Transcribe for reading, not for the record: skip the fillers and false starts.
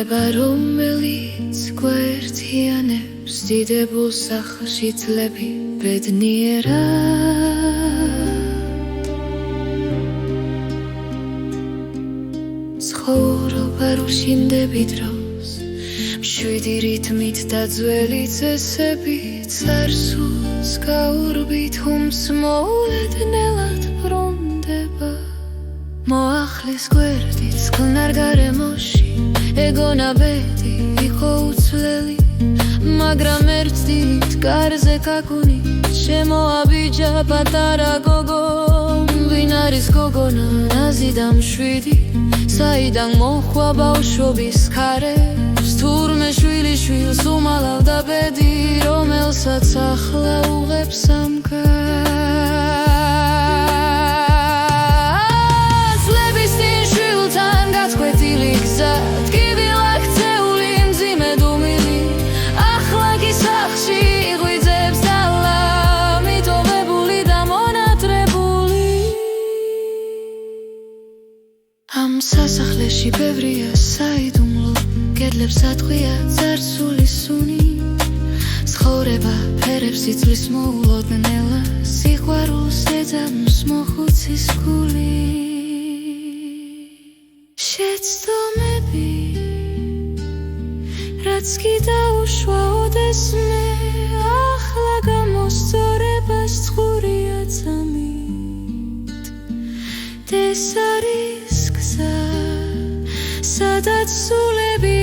ცხოვრება რომელიც გვერდიანებს დიდებულ სახლში წლები ბედნიერად ცხოვრობა რუშინდები დროს მშვიდი რითმით და ძველი წესები წარსულს გაურბით უმსმოულედნელად ბრუნდება მოახლის გვერდით წყნარ გარემოში ეგონა ბედი იყო უცვლელი მაგრამ ერთდით კარზე გაგუნი შემოაბიჯა პატარა გოგო ვინ არის გოგონა ნაზი და მშვიდი საიდან მოხვა ბავშვობის ქარებს თურმე შვილი შვილს უმალავდა ბედი რომელსაც ახლა უღებს სამკაც ლების წინ შვილთან გაწყვეტილი გზა ტკივილ აქცეული მძიმე დუმილი ახლა კი სახლში იღვიძებს დალა მიტოვებული და მონატრებული ამ სასახლეში ბევრია საიდუმლო კედლებს ატყვია წარსული სუნი ცხოვრება ფერებს იცვლის მოულოდნელა სიყვარულს ეძამს მოხუცის გული შეცდომები რაც კი დაუშვა ოდესმე ახლა გამოსწორებას წყურია ძამით ეს არის გზა სადაც სულები